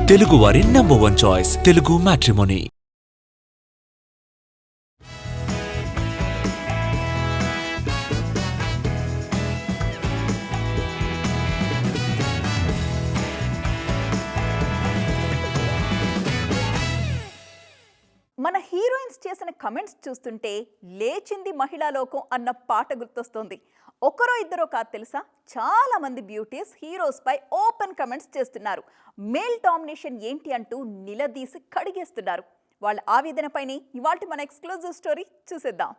తెలుగువారి #1 choice Telugu matrimony. మన heroines చేసిన కమెంట్స్ చూస్తుంటే లేచింది మహిళా లోకం అన్న పాట గుర్తొస్తోంది. ఒకరో ఇద్దరో కాదు తెలుసా, చాలా మంది బ్యూటీస్ హీరోస్ పై ఓపెన్ కమెంట్స్ చేస్తున్నారు. మేల్ డామినేషన్ ఏంటి అంటూ నిలదీసి కడిగేస్తున్నారు. వాళ్ళ ఆవేదనపైనే ఇవాల్టి మన ఎక్స్క్లూజివ్ స్టోరీ చూసేద్దాం.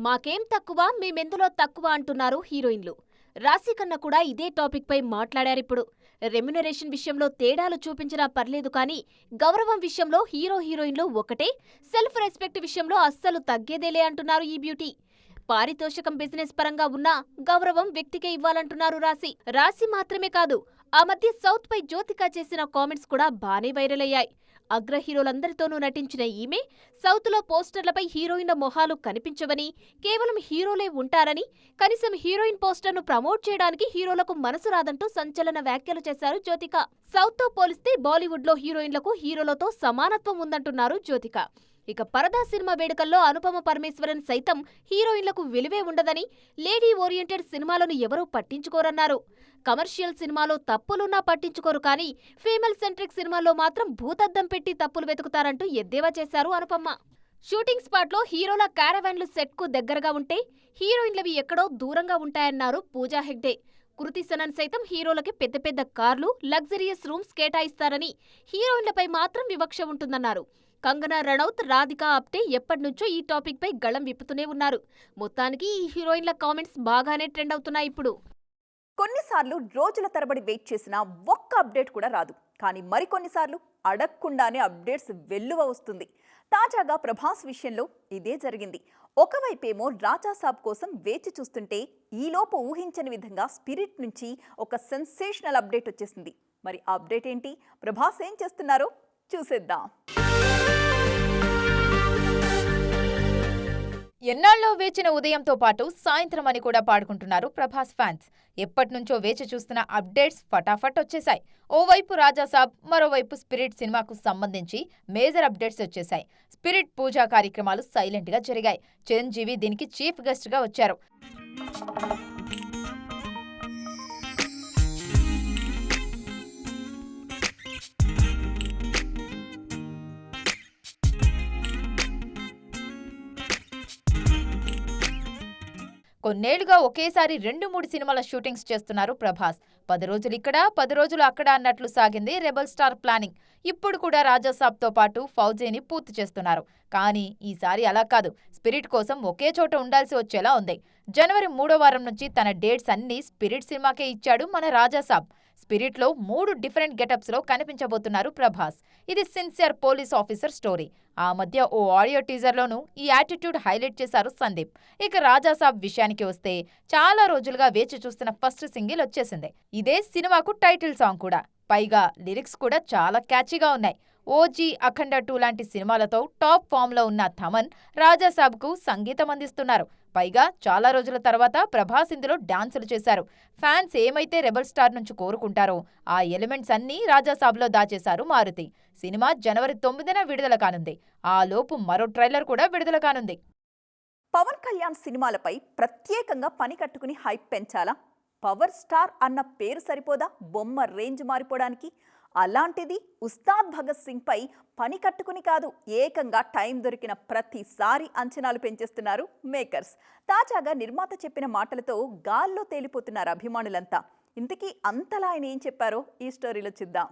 మాకేం తక్కువ, మేమెందులో తక్కువ అంటున్నారు హీరోయిన్లు. రాశి కన్నా కూడా ఇదే టాపిక్ పై మాట్లాడారిప్పుడు. రెమ్యునరేషన్ విషయంలో తేడాలు చూపించినా పర్లేదు కానీ గౌరవం విషయంలో హీరోయిన్లు ఒకటే, సెల్ఫ్ రెస్పెక్ట్ విషయంలో అస్సలు తగ్గేదేలే అంటున్నారు ఈ బ్యూటీ. పారితోషికం బిజినెస్ పరంగా ఉన్నా గౌరవం వ్యక్తికే ఇవ్వాలంటున్నారు రాశి మాత్రమే కాదు, ఆ మధ్య సౌత్ పై జ్యోతిక చేసిన కామెంట్స్ కూడా బానే వైరల్ అయ్యాయి. అగ్ర హీరోలందరితోనూ నటించిన ఈమె సౌత్లో పోస్టర్లపై హీరోయిన్ల మొహాలు కనిపించవని, కేవలం హీరోలే ఉంటారని, కనీసం హీరోయిన్ పోస్టర్ను ప్రమోట్ చేయడానికి హీరోలకు మనసు రాదంటూ సంచలన వ్యాఖ్యలు చేశారు జ్యోతిక. సౌత్తో పోలిస్తే బాలీవుడ్లో హీరోయిన్లకు హీరోలతో సమానత్వం ఉందంటున్నారు జ్యోతిక. ఇక పరదా సినిమా వేడుకల్లో అనుపమ పరమేశ్వరన్ సైతం హీరోయిన్లకు విలువే ఉండదని, లేడీ ఓరియంటెడ్ సినిమాలను ఎవరూ పట్టించుకోరన్నారు. కమర్షియల్ సినిమాలో తప్పులున్నా పట్టించుకోరు కానీ ఫీమేల్ సెంట్రిక్ సినిమాల్లో మాత్రం భూతద్దం పెట్టి తప్పులు వెతుకుతారంటూ ఎద్దేవా చేశారు అనుపమ. షూటింగ్ స్పాట్లో హీరోల క్యారవాన్లు సెట్కు దగ్గరగా ఉంటే హీరోయిన్లవి ఎక్కడో దూరంగా ఉంటాయన్నారు పూజా హెగ్డే. కృతి సనన్ సైతం హీరోలకి పెద్ద పెద్ద కార్లు, లగ్జరియస్ రూమ్స్ కేటాయిస్తారని, హీరోయిన్లపై మాత్రం వివక్ష ఉంటుందన్నారు. కంగనా రనౌత్, రాధికా ఆప్టే ఎప్పటినుంచో ఈ టాపిక్ పై గళం విప్పుతూనే ఉన్నారు. మొత్తానికి ఈ హీరోయిన్ల కామెంట్స్ బాగానే ట్రెండ్ అవుతున్నాయి ఇప్పుడు. కొన్నిసార్లు రోజుల తరబడి వెయిట్ చేసినా ఒక్క అప్డేట్ కూడా రాదు. కానీ మరికొన్నిసార్లు అడగకుండానే అప్డేట్స్ వెల్లువ వస్తుంది. తాజాగా ప్రభాస్ విషయంలో ఇదే జరిగింది. ఒకవైపేమో రాజాసాబ్ కోసం వేచి చూస్తుంటే ఈలోపు ఊహించని విధంగా స్పిరిట్ నుంచి ఒక సెన్సేషనల్ అప్డేట్ వచ్చేసింది. మరి ఆ అప్డేట్ ఏంటి, ప్రభాస్ ఏం చేస్తున్నారో చూసేద్దాం. ఎన్నాళ్ళో వేచిన ఉదయంతో పాటు సాయంత్రం అని కూడా పాడుకుంటున్నారు ప్రభాస్ ఫ్యాన్స్. ఎప్పటినుంచో వేచి చూస్తున్న అప్డేట్స్ ఫటాఫట్ వచ్చేశాయి. ఓవైపు రాజాసాబ్, మరోవైపు స్పిరిట్ సినిమాకు సంబంధించి మేజర్ అప్డేట్స్ వచ్చేశాయి. స్పిరిట్ పూజా కార్యక్రమాలు సైలెంట్గా జరిగాయి. చిరంజీవి దీనికి చీఫ్ గెస్ట్గా వచ్చారు. కొన్నేళ్లుగా ఒకేసారి 2-3 సినిమాల షూటింగ్స్ చేస్తున్నారు ప్రభాస్. 10 రోజులు ఇక్కడ, 10 రోజులు అక్కడ అన్నట్లు సాగింది రెబల్ స్టార్ ప్లానింగ్. ఇప్పుడు కూడా రాజాసాబ్తో పాటు ఫౌజీని పూర్తి చేస్తున్నారు. కానీ ఈసారి అలా కాదు. స్పిరిట్ కోసం ఒకే చోట ఉండాల్సి వచ్చేలా ఉంది. జనవరి 3వ వారం నుంచి తన డేట్స్ అన్నీ స్పిరిట్ సినిమాకే ఇచ్చాడు మన రాజాసాబ్. స్పిరిట్లో 3 డిఫరెంట్ గెటప్స్లో కనిపించబోతున్నారు ప్రభాస్. ఇది సిన్సియర్ పోలీస్ ఆఫీసర్ స్టోరీ. ఆ మధ్య ఓ ఆడియో టీజర్లోనూ ఈ యాటిట్యూడ్ హైలైట్ చేశారు సందీప్. ఇక రాజాసాబ్ విషయానికి వస్తే చాలా రోజులుగా వేచి చూస్తున్న ఫస్ట్ సింగిల్ వచ్చేసింది. ఇదే సినిమాకు టైటిల్ సాంగ్ కూడా. పైగా లిరిక్స్ కూడా చాలా క్యాచీగా ఉన్నాయి. ఓజీ, అఖండ 2 లాంటి సినిమాలతో టాప్ ఫామ్లో ఉన్న థమన్ రాజాసాబ్కు సంగీతం అందిస్తున్నారు. పైగా చాలా రోజుల తర్వాత ప్రభాస్ ఇందులో డాన్సులు చేశారు. ఫ్యాన్స్ ఏమైతే రెబల్ స్టార్ నుంచి కోరుకుంటారో ఆ ఎలిమెంట్స్ అన్నీ రాజాసాబ్లో దాచేశారు మారుతి. సినిమా జనవరి 9న విడుదల కానుంది. ఆ లోపు మరో ట్రైలర్ కూడా విడుదల కానుంది. పవన్ కళ్యాణ్ సినిమాలపై ప్రత్యేకంగా పని కట్టుకుని హైప్ పెంచాలా? పవర్ స్టార్ అన్న పేరు సరిపోదా బొమ్మ రేంజ్ మారిపోవడానికి? అలాంటిది ఉస్తాద్ భగత్ సింగ్ పై పని కట్టుకుని కాదు, ఏకంగా టైం దొరికిన ప్రతిసారి అంచనాలు పెంచేస్తున్నారు మేకర్స్. తాజాగా నిర్మాత చెప్పిన మాటలతో గాల్లో తేలిపోతున్నారు అభిమానులంతా. ఇంతకీ అంతలా ఆయన ఏం చెప్పారో ఈ స్టోరీలో చూద్దాం.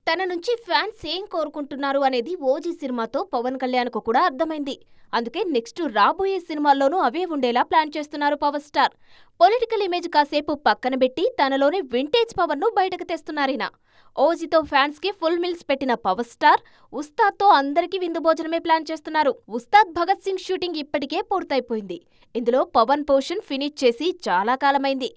తన నుంచి ఫ్యాన్స్ ఏం కోరుకుంటున్నారు అనేది ఓజీ సినిమాతో పవన్ కళ్యాణ్కు కూడా అర్థమైంది. అందుకే నెక్స్ట్ రాబోయే సినిమాల్లోనూ అవే ఉండేలా ప్లాన్ చేస్తున్నారు పవర్ స్టార్. పొలిటికల్ ఇమేజ్ కాసేపు పక్కన పెట్టి తనలోని వింటేజ్ పవర్ను బయటకు తెస్తున్నారినా. ఓజీతో ఫ్యాన్స్ కి ఫుల్ మిల్స్ పెట్టిన పవర్ స్టార్ ఉస్తాద్తో అందరికీ విందు భోజనమే ప్లాన్ చేస్తున్నారు. ఉస్తాద్ భగత్ సింగ్ షూటింగ్ ఇప్పటికే పూర్తయిపోయింది. ఇందులో పవన్ పోర్షన్ ఫినిష్ చేసి చాలా కాలమైంది.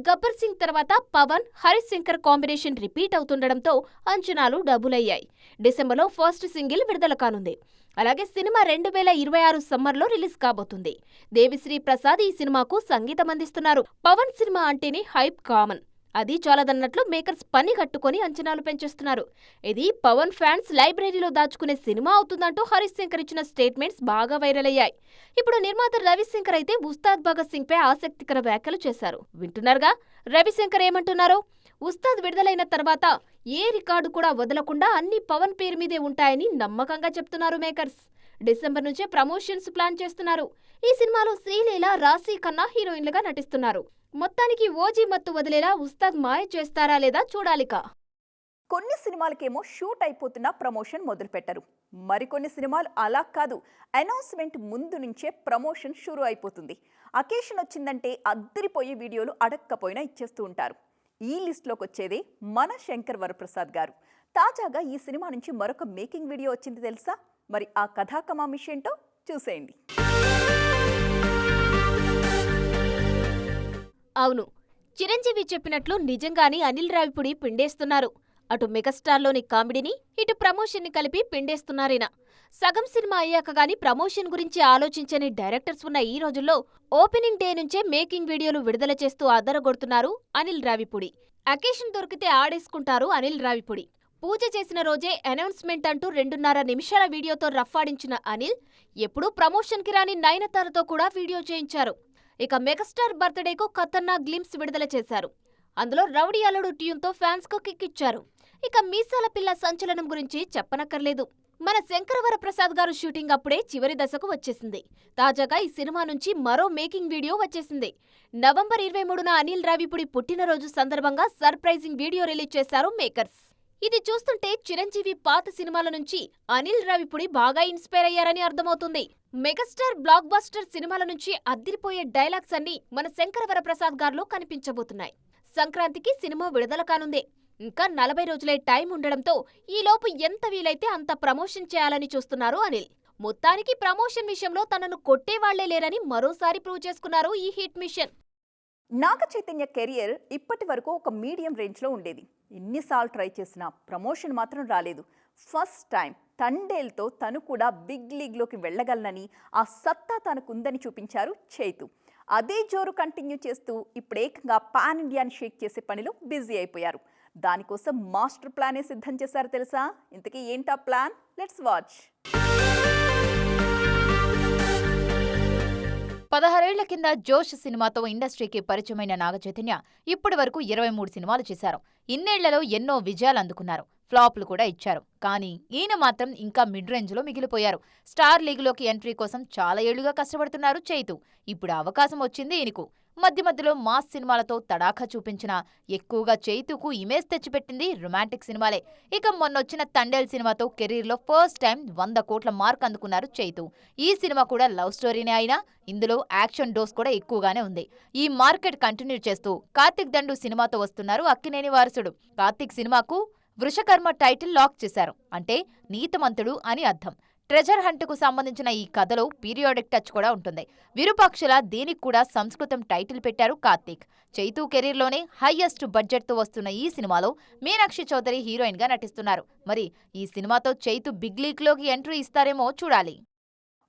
గబ్బర్ సింగ్ తర్వాత పవన్, హరీష్ శంకర్ కాంబినేషన్ రిపీట్ అవుతుండడంతో అంచనాలు డబుల్ అయ్యాయి. డిసెంబర్లో ఫస్ట్ సింగిల్ విడుదల కానుంది. అలాగే సినిమా 2026 సమ్మర్లో రిలీజ్ కాబోతుంది. దేవిశ్రీ ప్రసాద్ ఈ సినిమాకు సంగీతం అందిస్తున్నారు. పవన్ సినిమా అంటేనే హైప్ కామన్. అది చాలదన్నట్లు మేకర్స్ పని కట్టుకొని అంచనాలు పెంచేస్తున్నారు. ఇది పవన్ ఫ్యాన్స్ లైబ్రరీలో దాచుకునే సినిమా అవుతుందంటూ హరీష్ శంకర్ ఇచ్చిన స్టేట్మెంట్స్ బాగా వైరల్ అయ్యాయి. ఇప్పుడు నిర్మాత రవిశంకర్ అయితే ఉస్తాద్ భగత్ సింగ్ పై ఆసక్తికర వ్యాఖ్యలు చేశారు. వింటున్నారుగా రవిశంకర్ ఏమంటున్నారో. ఉస్తాద్ విడుదలైన తర్వాత ఏ రికార్డు కూడా వదలకుండా అన్ని పవన్ పేరు మీదే ఉంటాయని నమ్మకంగా చెప్తున్నారు మేకర్స్. డిసెంబర్ నుంచే ప్రమోషన్స్ ప్లాన్ చేస్తున్నారు. ఈ సినిమాలో శ్రీలీల, రాశీ ఖన్నా హీరోయిన్లుగా నటిస్తున్నారు. మొత్తానికి ఓజీ మత్తు వదిలేలా ఉస్తాద్ మాయ చేస్తారా లేదా చూడాలిక. కొన్ని సినిమాలకేమో షూట్ అయిపోతున్నా ప్రమోషన్ మొదలుపెట్టరు. మరికొన్ని సినిమాలు అలా కాదు, అనౌన్స్మెంట్ ముందు నుంచే ప్రమోషన్ షురూ అయిపోతుంది. అకేషన్ వచ్చిందంటే అద్దరిపోయే వీడియోలు అడక్కపోయినా ఇచ్చేస్తూ ఉంటారు. ఈ లిస్టులోకి వచ్చేదే మన శంకర్ వరప్రసాద్ గారు. తాజాగా ఈ సినిమా నుంచి మరొక మేకింగ్ వీడియో వచ్చింది తెలుసా? మరి ఆ కథాకమామిష్ ఏంటో చూసేయండి. అవును, చిరంజీవి చెప్పినట్లు నిజంగానే అనిల్ రావిపూడి పిండేస్తున్నారు. అటు మెగాస్టార్లోని కామెడీని, ఇటు ప్రమోషన్ని కలిపి పిండేస్తున్నారీన. సగం సినిమా అయ్యాక గానీ ప్రమోషన్ గురించి ఆలోచించని డైరెక్టర్స్ ఉన్న ఈ రోజుల్లో ఓపెనింగ్ డే నుంచే మేకింగ్ వీడియోలు విడుదల చేస్తూ అదరగొడుతున్నారు అనిల్ రావిపూడి. అకేషన్ దొరికితే ఆడేసుకుంటారు అనిల్ రావిపూడి. పూజ చేసిన రోజే అనౌన్స్మెంట్ అంటూ 2.5 నిమిషాల వీడియోతో రఫ్ఫాడించిన అనిల్ ఎప్పుడూ ప్రమోషన్కి రాని నయనతారతో కూడా వీడియో చేయించారు. ఇక మెగాస్టార్ బర్త్డేకు ఖతర్నాక్ గ్లింప్స్ విడుదల చేశారు. అందులో రౌడీ అల్లుడు ట్యూన్తో ఫ్యాన్స్కు కిక్కిచ్చారు. ఇక మీసాల పిల్ల సంచలనం గురించి చెప్పనక్కర్లేదు. మన శంకర వరప్రసాద్ గారు షూటింగ్ అప్పుడే చివరి దశకు వచ్చేసింది. తాజాగా ఈ సినిమా నుంచి మరో మేకింగ్ వీడియో వచ్చేసింది. నవంబర్ 23న అనిల్ రావిపూడి పుట్టినరోజు సందర్భంగా సర్ప్రైజింగ్ వీడియో రిలీజ్ చేశారు మేకర్స్. ఇది చూస్తుంటే చిరంజీవి పాత సినిమాల నుంచి అనిల్ రావిపూడి బాగా ఇన్స్పైర్ అయ్యారని అర్థమవుతుంది. మెగాస్టార్ బ్లాక్ బస్టర్ సినిమాల నుంచి అద్దిరిపోయే డైలాగ్స్ అన్నీ మన శంకర వరప్రసాద్ గారిలో కనిపించబోతున్నాయి. సంక్రాంతికి సినిమా విడుదల కానుందే. ఇంకా 40 రోజులే టైం ఉండడంతో ఈలోపు ఎంత వీలైతే అంత ప్రమోషన్ చేయాలని చూస్తున్నారు అనిల్. మొత్తానికి ప్రమోషన్ విషయంలో తనను కొట్టేవాళ్లే లేరని మరోసారి ప్రూవ్ చేసుకున్నారు ఈ hit machine. Naga Chaitanya career ఇప్పటి వరకు ఒక మీడియం రేంజ్లో ఉండేది. ఎన్నిసార్లు ట్రై చేసినా ప్రమోషన్ మాత్రం రాలేదు. ఫస్ట్ టైం తండేల్తో తను కూడా బిగ్ లీగ్లోకి వెళ్ళగలనని, ఆ సత్తా తనకుందని చూపించారు చైతు. అదే జోరు కంటిన్యూ చేస్తూ ఇప్పుడు ఏకంగా పాన్ ఇండియాని షేక్ చేసే పనిలో బిజీ అయిపోయారు. దానికోసం మాస్టర్ ప్లానే సిద్ధం చేశారు తెలుసా? ఇంతకీ ఏంటా ప్లాన్? Let's watch. 16 ఏళ్ల కింద జోష్ సినిమాతో ఇండస్ట్రీకి పరిచయమైన నాగ చైతన్య ఇప్పటి వరకు 23 సినిమాలు చేశారు. ఇన్నేళ్లలో ఎన్నో విజయాలు అందుకున్నారు. ఫ్లాప్లు కూడా ఇచ్చారు. కానీ ఈయన మాత్రం ఇంకా మిడ్ రేంజ్లో మిగిలిపోయారు. స్టార్ లీగ్లోకి ఎంట్రీ కోసం చాలా ఏళ్లుగా కష్టపడుతున్నారు చైతు. ఇప్పుడు అవకాశం వచ్చింది ఈయనకు. మధ్య మధ్యలో మాస్ సినిమాలతో తడాఖా చూపించిన ఎక్కువగా చైతుకు ఇమేజ్ తెచ్చిపెట్టింది రొమాంటిక్ సినిమాలే. ఇక మొన్నొచ్చిన తండేల్ సినిమాతో కెరీర్లో ఫస్ట్ టైం 100 కోట్ల మార్క్ అందుకున్నారు చైతు. ఈ సినిమా కూడా లవ్ స్టోరీనే అయినా ఇందులో యాక్షన్ డోస్ కూడా ఎక్కువగానే ఉంది. ఈ మార్కెట్ కంటిన్యూ చేస్తూ కార్తిక్ దండు సినిమాతో వస్తున్నారు అక్కినేని వారసుడు. కార్తిక్ సినిమాకు వృషకర్మ టైటిల్ లాక్ చేశారు. అంటే నీతిమంతుడు అని అర్థం. ట్రెజర్ హంట్కు సంబంధించిన ఈ కథలో పీరియాడిక్ టచ్ కూడా ఉంటుంది. విరూపాక్షల దీనికి కూడా సంస్కృతం టైటిల్ పెట్టారు కార్తీక్. చైతు కెరీర్లోనే హైయెస్ట్ బడ్జెట్తో వస్తున్న ఈ సినిమాలో మీనాక్షి చౌదరి హీరోయిన్గా నటిస్తున్నారు. మరి ఈ సినిమాతో చైతు బిగ్ లీగ్లోకి ఎంట్రీ ఇస్తారేమో చూడాలి.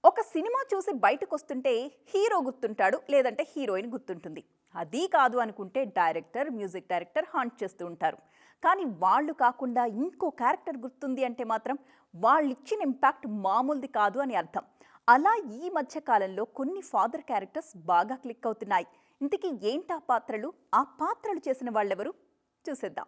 ఒక సినిమా చూసి బయటకు వస్తుంటే హీరో గుర్తుంటాడు, లేదంటే హీరోయిన్ గుర్తుంటుంది. అది కాదు అనుకుంటే డైరెక్టర్, మ్యూజిక్ డైరెక్టర్ హంట్ చేస్తూ ఉంటారు. కానీ వాళ్ళు కాకుండా ఇంకో క్యారెక్టర్ గుర్తుంది అంటే మాత్రం వాళ్ళు ఇచ్చిన ఇంపాక్ట్ మామూలుది కాదు అని అర్థం. అలా ఈ మధ్య కాలంలో కొన్ని ఫాదర్ క్యారెక్టర్స్ బాగా క్లిక్ అవుతున్నాయి. ఇంతకీ ఏంటా పాత్రలు? ఆ పాత్రలు చేసిన వాళ్ళెవరు చూసేద్దాం.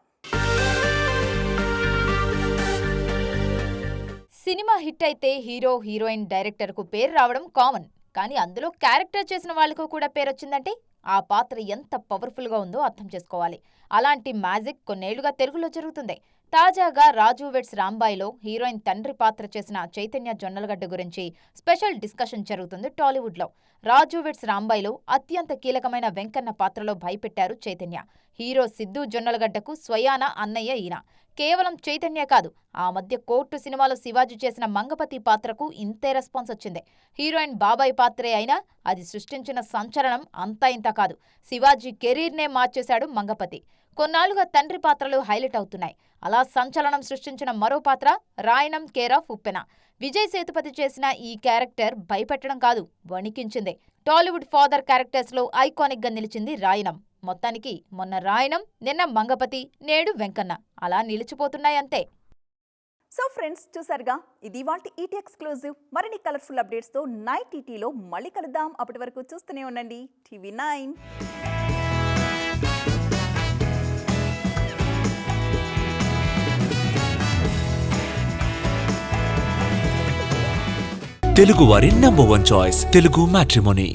సినిమా హిట్ అయితే హీరో, హీరోయిన్, డైరెక్టర్కు పేరు రావడం కామన్. కానీ అందులో క్యారెక్టర్ చేసిన వాళ్లకు కూడా పేరొచ్చిందంటే ఆ పాత్ర ఎంత పవర్ఫుల్గా ఉందో అర్థం చేసుకోవాలి. అలాంటి మ్యాజిక్ కొన్నేళ్లుగా తెలుగులో జరుగుతుంది. తాజాగా రాజు వెడ్స్ రాంబాయిలో హీరోయిన్ తండ్రి పాత్ర చేసిన చైతన్య జొన్నలగడ్డ గురించి స్పెషల్ డిస్కషన్ జరుగుతుంది టాలీవుడ్లో. రాజు వెడ్స్ రాంబాయిలో అత్యంత కీలకమైన వెంకన్న పాత్రలో భయపెట్టారు చైతన్య. హీరో సిద్ధు జొన్నలగడ్డకు స్వయాన అన్నయ్య ఈయన. కేవలం చైతన్య కాదు, ఆ మధ్య కోర్టు సినిమాలో శివాజీ చేసిన మంగపతి పాత్రకు ఇంతే రెస్పాన్స్ వచ్చింది. హీరోయిన్ బాబాయ్ పాత్రే అయినా అది సృష్టించిన సంచలనం అంతా ఇంత కాదు. శివాజీ కెరీర్నే మార్చేశాడు మంగపతి. కొన్నాళ్లుగా తండ్రి పాత్రలు హైలైట్ అవుతున్నాయి. అలా సంచలనం సృష్టించిన మరో పాత్ర రాయనం కేర్ ఆఫ్ ఉప్పెన. విజయ్ సేతుపతి చేసిన ఈ క్యారెక్టర్ భయపెట్టడం కాదు, వణికించింది. టాలీవుడ్ ఫాదర్ క్యారెక్టర్స్ లో ఐకానిక్ గా నిలిచింది రాయనం. మొత్తానికి మొన్న రాయనం, నిన్న మంగపతి, నేడు వెంకన్న అలా నిలిచిపోతున్నాయంతే. సో ఫ్రెండ్స్, చూసారుగా, ఇది వాటి ఈటీ ఎక్స్క్లూజివ్. మరిన్ని కలర్ఫుల్ అప్డేట్స్తో నైట్ ఈటీలో మళ్ళీ కలుద్దాం. అప్పటి వరకు చూస్తూనే ఉండండి TV9. తెలుగువారి నంబర్ 1 చాయిస్ తెలుగు మ్యాట్రిమోనీ.